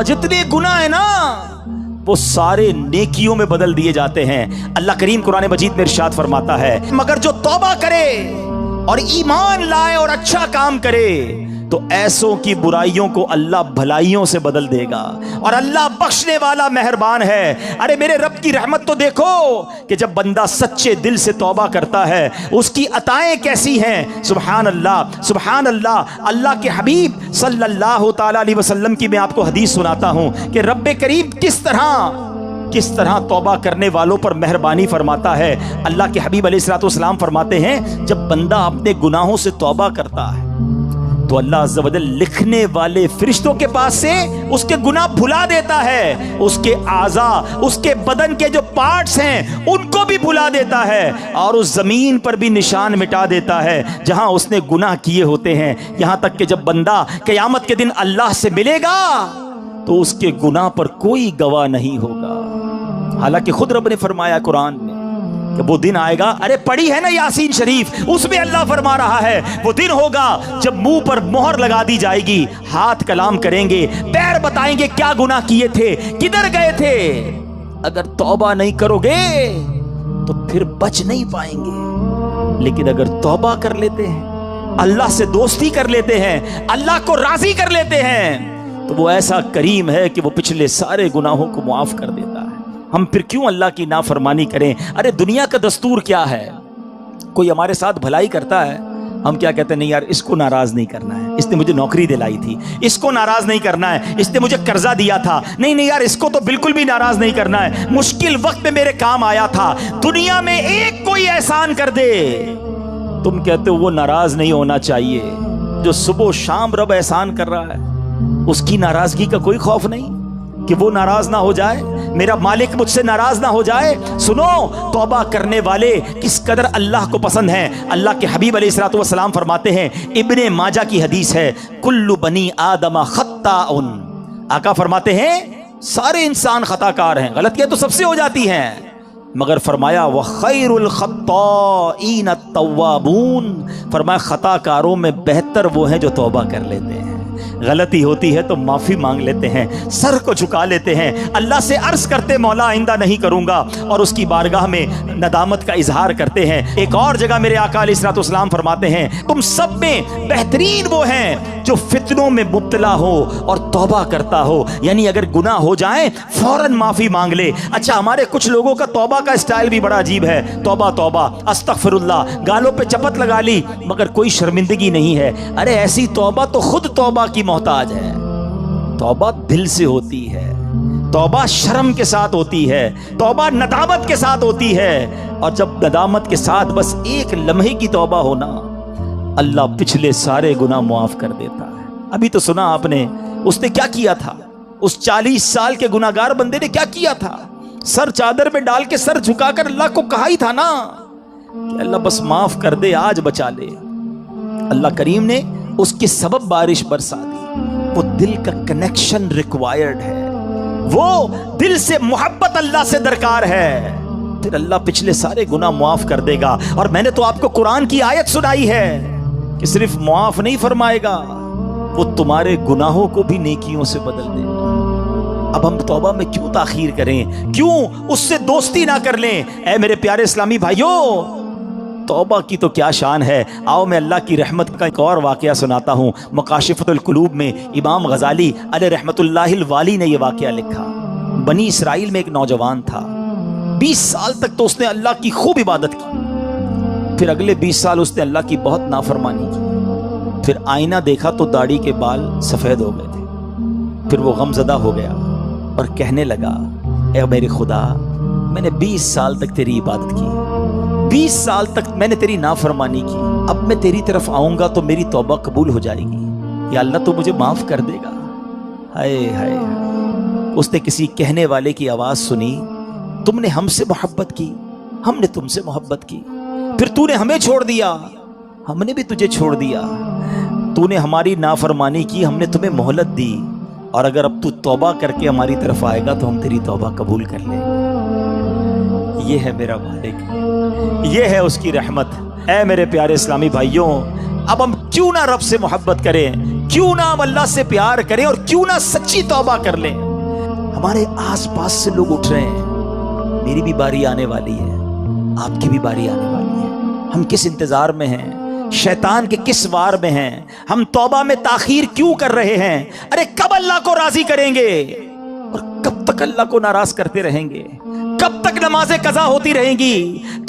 जितने गुनाह है ना वो सारे नेकियों में बदल दिए जाते हैं। अल्लाह करीम कुरान मजीद में इरशाद फरमाता है, मगर जो तौबा करे और ईमान लाए और अच्छा काम करे तो ऐसों की बुराइयों को अल्लाह भलाइयों से बदल देगा, और अल्लाह बख्शने वाला मेहरबान है। अरे मेरे रब की रहमत तो देखो कि जब बंदा सच्चे दिल से तौबा करता है उसकी अताएं कैसी हैं। सुभान अल्लाह, सुभान अल्लाह। अल्लाह के हबीब सल्लल्लाहु ताला अलैहि वसल्लम की मैं आपको हदीस सुनाता हूं कि रब करीम किस तरह तौबा करने वालों पर मेहरबानी फरमाता है। अल्लाह के हबीब अलैहिस्सलातु वस्सलाम फरमाते हैं, जब बंदा अपने गुनाहों से तौबा करता है तो अल्लाह अज़्ज़ व जल लिखने वाले फरिश्तों के पास से उसके गुनाह भुला देता है, उसके आज़ा, उसके बदन के जो पार्ट्स हैं उनको भी भुला देता है, और उस जमीन पर भी निशान मिटा देता है जहां उसने गुनाह किए होते हैं। यहां तक कि जब बंदा क़यामत के दिन अल्लाह से मिलेगा तो उसके गुनाह पर कोई गवाह नहीं होगा। हालांकि खुद रब ने फरमाया कुरान में कि वो दिन आएगा, अरे पढ़ी है ना यासीन शरीफ, उसमें अल्लाह फरमा रहा है वो दिन होगा जब मुंह पर मोहर लगा दी जाएगी, हाथ कलाम करेंगे, पैर बताएंगे क्या गुनाह किए थे, किधर गए थे। अगर तौबा नहीं करोगे तो फिर बच नहीं पाएंगे, लेकिन अगर तौबा कर लेते हैं, अल्लाह से दोस्ती कर लेते हैं, अल्लाह को राजी कर लेते हैं, तो वो ऐसा करीम है कि वो पिछले सारे गुनाहों को मुआफ कर देता है। हम फिर क्यों अल्लाह की नाफरमानी करें। अरे दुनिया का दस्तूर क्या है, कोई हमारे साथ भलाई करता है, हम क्या कहते हैं, नहीं यार इसको नाराज नहीं करना है, इसने मुझे नौकरी दिलाई थी, इसको नाराज नहीं करना है, इसने मुझे कर्जा दिया था, नहीं यार इसको तो बिल्कुल भी नाराज नहीं करना है, मुश्किल वक्त में मेरे काम आया था। दुनिया में एक कोई एहसान कर दे, तुम कहते हो वो नाराज नहीं होना चाहिए। जो सुबह शाम रब एहसान कर रहा है उसकी नाराजगी का कोई खौफ नहीं कि वो नाराज ना हो जाए, मेरा मालिक मुझसे नाराज ना हो जाए। सुनो, तौबा करने वाले किस कदर अल्लाह को पसंद हैं। अल्लाह के हबीब अलैहिस्सलातु वस्सलाम फरमाते हैं, इब्ने माजा की हदीस है, कुल्लु बनी आदम खत्ताउन। आका फरमाते हैं सारे इंसान खताकार हैं, गलतियां तो सबसे हो जाती हैं, मगर फरमाया व खैरुल खत्ताईन अत-तव्वाबून, फरमाया खताकारों में बेहतर वो हैं जो तौबा कर लेते हैं। गलती होती है तो माफी मांग लेते हैं, सर को झुका लेते हैं, अल्लाह से अर्ज करते मौला आइंदा नहीं करूंगा, और उसकी बारगाह में नदामत का इजहार करते हैं। एक और जगह मेरे आका अलैहिस्सलातु वस्सलाम फरमाते हैं, तुम सब में बेहतरीन वो हैं जो फितनों में मुब्तला हो और तौबा करता हो, यानी अगर गुनाह हो जाए फौरन माफी मांग ले। अच्छा, हमारे कुछ लोगों का तौबा का स्टाइल भी बड़ा अजीब है, तौबा तौबा अस्तगफिरुल्लाह, गालों पे चपत लगा ली मगर कोई शर्मिंदगी नहीं है। अरे ऐसी तौबा तो खुद तौबा की मोहताज है। तौबा दिल से होती है, तौबा शर्म के साथ होती है, तौबा नदामत के साथ होती है, और जब नदामत के साथ बस एक लम्हे की तौबा होना, अल्लाह पिछले सारे गुनाह मुआफ कर देता है। अभी तो सुना आपने उसने क्या किया था, उस 40 साल के गुनाहगार बंदे ने क्या किया था, सर चादर में डाल के सर झुकाकर अल्लाह को कहा ही था ना कि अल्लाह बस माफ कर दे, आज बचा ले। अल्लाह करीम ने उसके सबब बारिश बरसा दी। वो दिल का कनेक्शन रिक्वायर्ड है, वो दिल से मोहब्बत अल्लाह से दरकार है, फिर अल्लाह पिछले सारे गुनाह मुआफ कर देगा। और मैंने तो आपको कुरान की आयत सुनाई है कि सिर्फ मुआफ नहीं फरमाएगा, वो तुम्हारे गुनाहों को भी नेकियों से बदल देगा। अब हम तौबा में क्यों ताखीर करें, क्यों उससे दोस्ती ना कर लें। ऐ मेरे प्यारे इस्लामी भाइयों, तौबा की तो क्या शान है। आओ मैं अल्लाह की रहमत का एक और वाक़या सुनाता हूँ। मकाशिफतुल कुलूब में इमाम गज़ाली अलैहि रहमतुल्लाहिल वाली ने यह वाक़या लिखा। बनी इसराइल में एक नौजवान था, 20 साल तक तो उसने अल्लाह की खूब इबादत की, फिर अगले 20 साल उसने अल्लाह की बहुत नाफरमानी की। फिर आईना देखा तो दाढ़ी के बाल सफ़ेद हो गए थे। फिर वो गमज़दा हो गया और कहने लगा, ए मेरे खुदा, मैंने 20 साल तक तेरी इबादत की, 20 साल तक मैंने तेरी नाफरमानी की, अब मैं तेरी तरफ आऊंगा तो मेरी तौबा कबूल हो जाएगी, या अल्लाह तो मुझे माफ कर देगा। हाय हाय। उसने किसी कहने वाले की आवाज सुनी, तुमने हमसे मोहब्बत की, हमने तुमसे मोहब्बत की, फिर तूने हमें छोड़ दिया, हमने भी तुझे छोड़ दिया, तूने हमारी नाफरमानी की, हमने तुम्हें मोहलत दी, और अगर अब तू तौबा करके हमारी तरफ आएगा तो हम तेरी तौबा कबूल कर लेंगे। ये है मेरा मालिक, ये है उसकी रहमत। ऐ मेरे प्यारे इस्लामी भाइयों, अब हम क्यों ना रब से मोहब्बत करें, क्यों ना हम अल्लाह से प्यार करें और क्यों ना सच्ची तौबा कर लें। हमारे आस पास से लोग उठ रहे हैं, मेरी भी बारी आने वाली है, आपकी भी बारी आने वाली है। हम किस इंतजार में हैं, शैतान के किस वार में हैं, हम तौबा में ताखीर क्यों कर रहे हैं? अरे कब अल्लाह को राजी करेंगे और कब तक अल्लाह को नाराज करते रहेंगे? कब तक नमाजें कज़ा होती रहेंगी?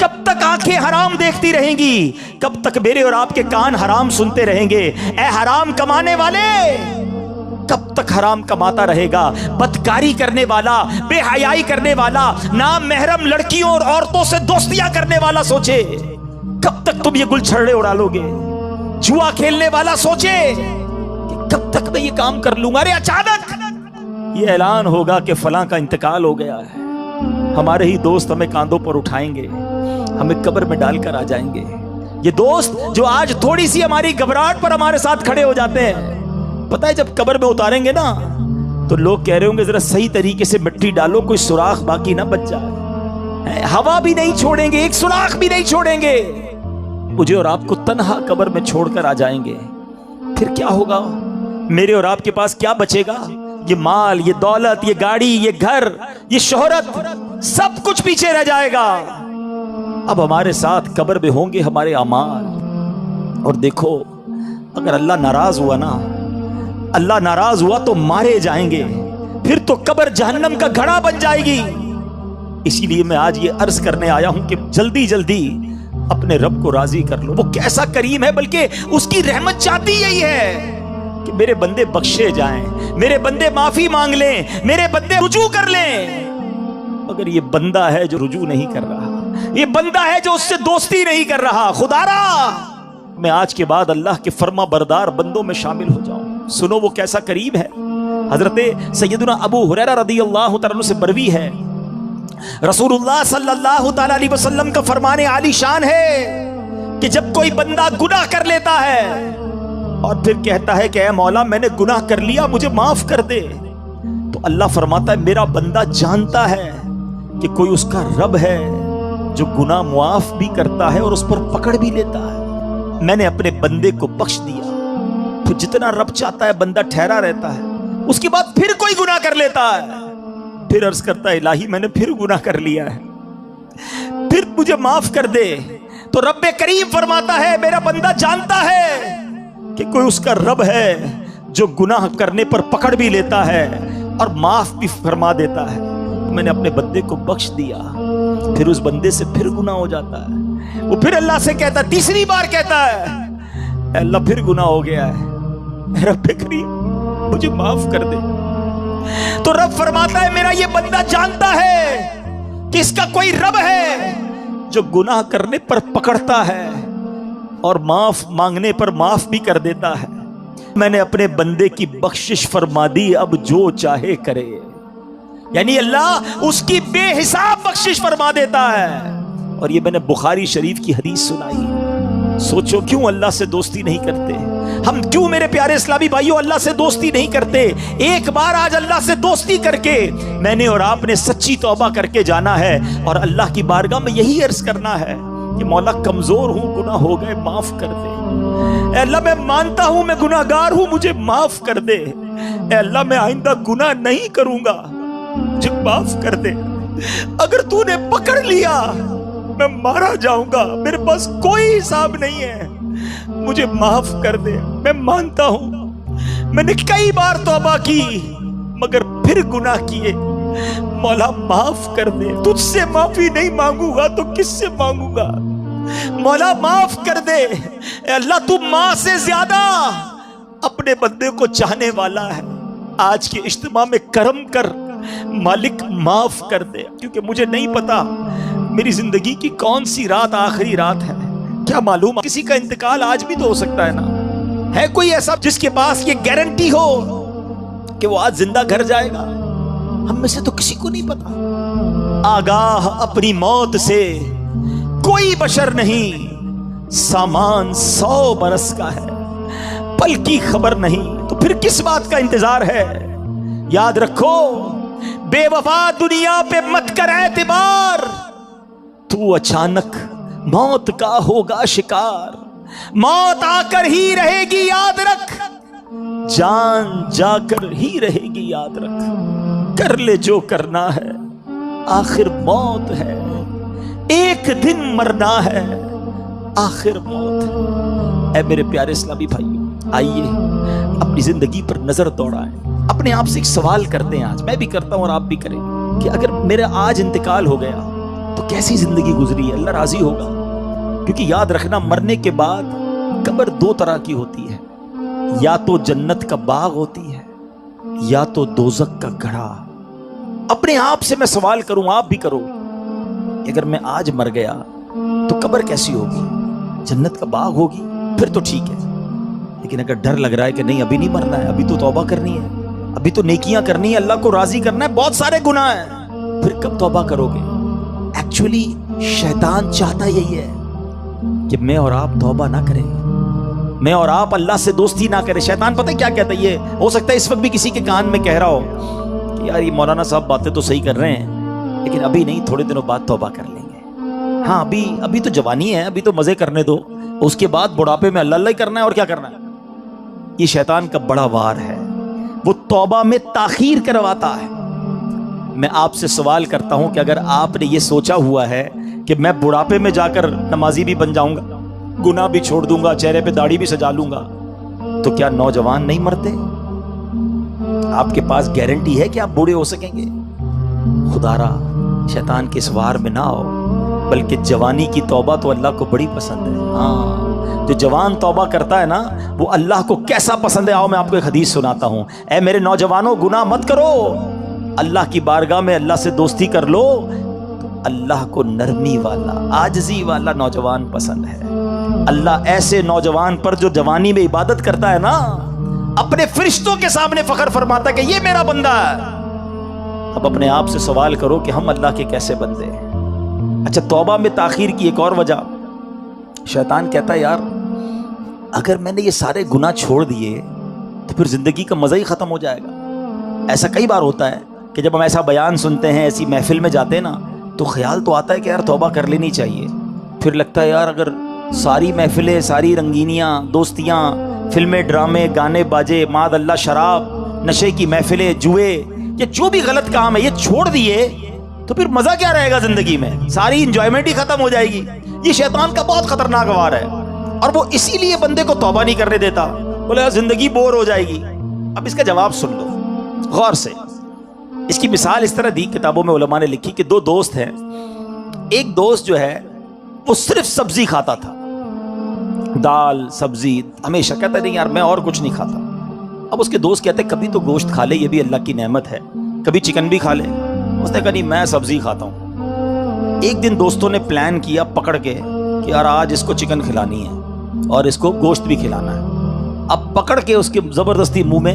कब तक आंखें हराम देखती रहेंगी? कब तक मेरे और आपके कान हराम सुनते रहेंगे? ए हराम कमाने वाले, कब तक हराम कमाता रहेगा? बदकारी करने वाला, बेहयाई करने वाला, नाम महरम लड़कियों और औरतों से दोस्तियां करने वाला सोचे कब तक तुम ये गुलछर्रे उड़ा लोगे? जुआ खेलने वाला सोचे कि कब तक मैं ये काम कर लूंगा? अरे अचानक ये ऐलान होगा कि फलां का इंतकाल हो गया है, हमारे ही दोस्त हमें कांधों पर उठाएंगे, हमें कब्र में डालकर आ जाएंगे। ये दोस्त जो आज थोड़ी सी हमारी घबराहट पर हमारे साथ खड़े हो जाते हैं, पता है जब कब्र में उतारेंगे ना तो लोग कह रहे होंगे जरा सही तरीके से मिट्टी डालो, कोई सुराख बाकी ना बच जाए। हवा भी नहीं छोड़ेंगे, एक सुराख भी नहीं छोड़ेंगे, मुझे और आपको तन्हा कब्र में छोड़कर आ जाएंगे। फिर क्या होगा? मेरे और आपके पास क्या बचेगा? ये माल, ये दौलत, ये गाड़ी, ये घर, ये शोहरत, सब कुछ पीछे रह जाएगा। अब हमारे साथ कब्र में होंगे हमारे अमाल। और देखो, अगर अल्लाह नाराज हुआ ना, अल्लाह नाराज हुआ तो मारे जाएंगे, फिर तो कब्र जहन्नम का घड़ा बन जाएगी। इसीलिए मैं आज ये अर्ज करने आया हूं कि जल्दी जल्दी अपने रब को राजी कर लो। वो कैसा करीम है, बल्कि उसकी रहमत चाहती यही है कि मेरे बंदे बख्शे जाएं, मेरे बंदे माफी मांग लें, मेरे बंदे रुजू कर लें। अगर ये बंदा है जो रुजू नहीं कर रहा, ये बंदा है जो उससे दोस्ती नहीं कर रहा, खुदारा मैं आज के बाद अल्लाह के फर्मा बरदार बंदों में शामिल हो जाऊं। सुनो वो कैसा करीम है। हजरत सैयदना अबू हुरैरा रदियल्लाहु तआला अन्हु से बरवी है, रसूलुल्लाह सल्लल्लाहु तआला अलैहि वसल्लम का फरमाने आली शान है कि जब कोई बंदा गुनाह कर लेता है और फिर कहता है कि ऐ मौला मैंने गुनाह कर लिया, मुझे माफ कर दे, तो अल्लाह फरमाता है मेरा बंदा जानता है कि कोई उसका रब है जो गुनाह मुआफ भी करता है और उस पर पकड़ भी लेता है। मैंने अपने बंदे को बख्श दिया, तो जितना रब चाहता है बंदा ठहरा रहता है, उसके बाद फिर कोई गुनाह कर लेता है, फिर अर्ज करता है इलाही मैंने फिर गुनाह कर लिया है, फिर मुझे माफ कर दे। तो रब्बे करीम फरमाता है मेरा बंदा जानता है कि कोई उसका रब है जो गुनाह करने पर पकड़ भी लेता है और माफ भी फरमा देता है। मैंने अपने बंदे को बख्श दिया, फिर उस बंदे से फिर गुनाह हो जाता है, वो फिर अल्लाह से कहता है, तीसरी बार कहता है अल्लाह फिर गुनाह हो गया है, रब्बे करीम मुझे माफ कर दे। तो रब फरमाता है मेरा ये बंदा जानता है कि इसका कोई रब है जो गुनाह करने पर पकड़ता है और माफ मांगने पर माफ भी कर देता है। मैंने अपने बंदे की बख्शिश फरमा दी, अब जो चाहे करे। यानी अल्लाह उसकी बेहिसाब बख्शिश फरमा देता है। और ये मैंने बुखारी शरीफ की हदीस सुनाई। सोचो क्यों अल्लाह से दोस्ती नहीं करते हम, क्यों मेरे प्यारे इस्लामी भाइयों अल्लाह से दोस्ती नहीं करते। एक बार आज अल्लाह से दोस्ती करके मैंने और आपने सच्ची तौबा करके जाना है और अल्लाह की बारगाह में यही अर्ज करना है कि मौला कमजोर हूं, गुनाह हो गए, माफ कर दे। अल्लाह मैं मानता हूं मैं गुनाहगार हूं, मुझे माफ कर दे। अल्लाह मैं आइंदा गुनाह नहीं करूंगा, मुझे माफ कर दे। अगर तूने पकड़ लिया मैं मारा जाऊंगा, मेरे पास कोई हिसाब नहीं है, मुझे माफ कर दे। मैं मानता हूं मैंने कई बार तौबा की मगर फिर गुनाह किए, मौला माफ कर दे। तुझसे माफी नहीं मांगूंगा तो किससे मांगूंगा, मौला माफ कर दे। अल्लाह तू मां से ज्यादा अपने बंदे को चाहने वाला है। आज के इज्तिमा में करम कर मालिक, माफ कर दे, क्योंकि मुझे नहीं पता मेरी जिंदगी की कौन सी रात आखिरी रात है, क्या मालूम किसी का इंतकाल आज भी तो हो सकता है ना। है कोई ऐसा जिसके पास ये गारंटी हो कि वो आज जिंदा घर जाएगा? हम में से तो किसी को नहीं पता। आगाह अपनी मौत से कोई बशर नहीं, सामान 100 बरस का है, पल की खबर नहीं, तो फिर किस बात का इंतजार है। याद रखो बेवफा दुनिया पे मत कर एतबार, तू अचानक मौत का होगा शिकार, मौत आकर ही रहेगी याद रख। جان جا کر ہی رہے گی یاد رکھ، کر لے جو کرنا ہے آخر موت ہے، ایک دن مرنا ہے آخر موت ہے۔ اے میرے پیارے اسلامی بھائیوں، آئیے اپنی زندگی پر نظر دوڑائیں، اپنے آپ سے ایک سوال کرتے ہیں، آج میں بھی کرتا ہوں اور آپ بھی کریں کہ اگر میرا آج انتقال ہو گیا تو کیسی زندگی گزری ہے؟ اللہ راضی ہوگا؟ کیونکہ یاد رکھنا، مرنے کے بعد قبر دو طرح کی ہوتی ہے، یا تو جنت کا باغ ہوتی ہے یا تو دوزخ کا گڑھا۔ اپنے آپ سے میں سوال کروں، آپ بھی کرو، اگر میں آج مر گیا تو قبر کیسی ہوگی؟ جنت کا باغ ہوگی؟ پھر تو ٹھیک ہے، لیکن اگر ڈر لگ رہا ہے کہ نہیں ابھی نہیں مرنا ہے، ابھی تو توبہ کرنی ہے، ابھی تو نیکیاں کرنی ہے، اللہ کو راضی کرنا ہے، بہت سارے گناہ ہیں، پھر کب توبہ کرو گے؟ ایکچولی شیطان چاہتا یہی ہے کہ میں اور آپ توبہ نہ کریں، میں اور آپ اللہ سے دوستی نہ کریں۔ شیطان پتہ کیا کہتا ہے؟ یہ ہو سکتا ہے اس وقت بھی کسی کے کان میں کہہ رہا ہو کہ یار یہ مولانا صاحب باتیں تو صحیح کر رہے ہیں، لیکن ابھی نہیں، تھوڑے دنوں بعد توبہ کر لیں گے۔ ہاں ابھی تو جوانی ہے، ابھی تو مزے کرنے دو، اس کے بعد بڑھاپے میں اللہ اللہ ہی کرنا ہے، اور کیا کرنا ہے؟ یہ شیطان کا بڑا وار ہے، وہ توبہ میں تاخیر کرواتا ہے۔ میں آپ سے سوال کرتا ہوں کہ اگر آپ نے یہ سوچا ہوا ہے کہ میں بڑھاپے میں جا کر نمازی بھی بن جاؤں گا، گناہ بھی چھوڑ دوں گا، چہرے پہ داڑھی بھی سجا لوں گا، تو کیا نوجوان نہیں مرتے؟ آپ کے پاس گارنٹی ہے کہ آپ بوڑھے ہو سکیں گے؟ خدا را شیطان کے اس وار میں نہ آؤ، بلکہ جوانی کی توبہ تو اللہ کو بڑی پسند ہے۔ ہاں، جو جوان توبہ کرتا ہے نا وہ اللہ کو کیسا پسند ہے، آؤ میں آپ کو ایک حدیث سناتا ہوں۔ اے میرے نوجوانوں، گناہ مت کرو، اللہ کی بارگاہ میں اللہ سے دوستی کر لو، تو اللہ کو نرمی والا، عاجزی والا نوجوان پسند ہے۔ اللہ ایسے نوجوان پر جو جوانی میں عبادت کرتا ہے نا، اپنے فرشتوں کے سامنے فخر فرماتا ہے کہ یہ میرا بندہ ہے۔ اب اپنے آپ سے سوال کرو کہ ہم اللہ کے کیسے بندے ہیں؟ اچھا، توبہ میں تاخیر کی ایک اور وجہ، شیطان کہتا ہے یار اگر میں نے یہ سارے گناہ چھوڑ دیے تو پھر زندگی کا مزہ ہی ختم ہو جائے گا۔ ایسا کئی بار ہوتا ہے کہ جب ہم ایسا بیان سنتے ہیں، ایسی محفل میں جاتے ہیں نا، تو خیال تو آتا ہے کہ یار توبہ کر لینی چاہیے، پھر لگتا ہے یار اگر ساری محفلیں، ساری رنگینیاں، دوستیاں، فلمیں، ڈرامے، گانے باجے، معاذ اللہ شراب، نشے کی محفلیں، جوئے، یہ جو بھی غلط کام ہے یہ چھوڑ دیے تو پھر مزہ کیا رہے گا زندگی میں؟ ساری انجوائمنٹ ہی ختم ہو جائے گی۔ یہ شیطان کا بہت خطرناک وار ہے، اور وہ اسی لیے بندے کو توبہ نہیں کرنے دیتا، بولے زندگی بور ہو جائے گی۔ اب اس کا جواب سن لو غور سے۔ اس کی مثال اس طرح دی، کتابوں میں علماء نے لکھی کہ دو دوست ہیں، ایک دوست جو ہے وہ صرف سبزی کھاتا تھا، دال سبزی، ہمیشہ کہتا نہیں یار میں اور کچھ نہیں کھاتا۔ اب اس کے دوست کہتے کبھی تو گوشت کھا لے، یہ بھی اللہ کی نعمت ہے، کبھی چکن بھی کھا لے۔ اس نے کہا نہیں میں سبزی کھاتا ہوں۔ ایک دن دوستوں نے پلان کیا پکڑ کے کہ یار آج اس کو چکن کھلانی ہے اور اس کو گوشت بھی کھلانا ہے۔ اب پکڑ کے اس کے زبردستی منہ میں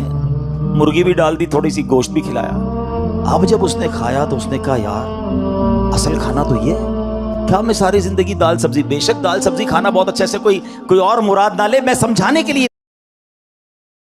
مرغی بھی ڈال دی، تھوڑی سی گوشت بھی کھلایا۔ اب جب اس نے کھایا تو اس نے کہا یار اصل کھانا تو یہ ہے، کیا میں ساری زندگی دال سبزی؟ بے شک دال سبزی کھانا بہت اچھا، سے کوئی اور مراد نہ لے، میں سمجھانے کے لیے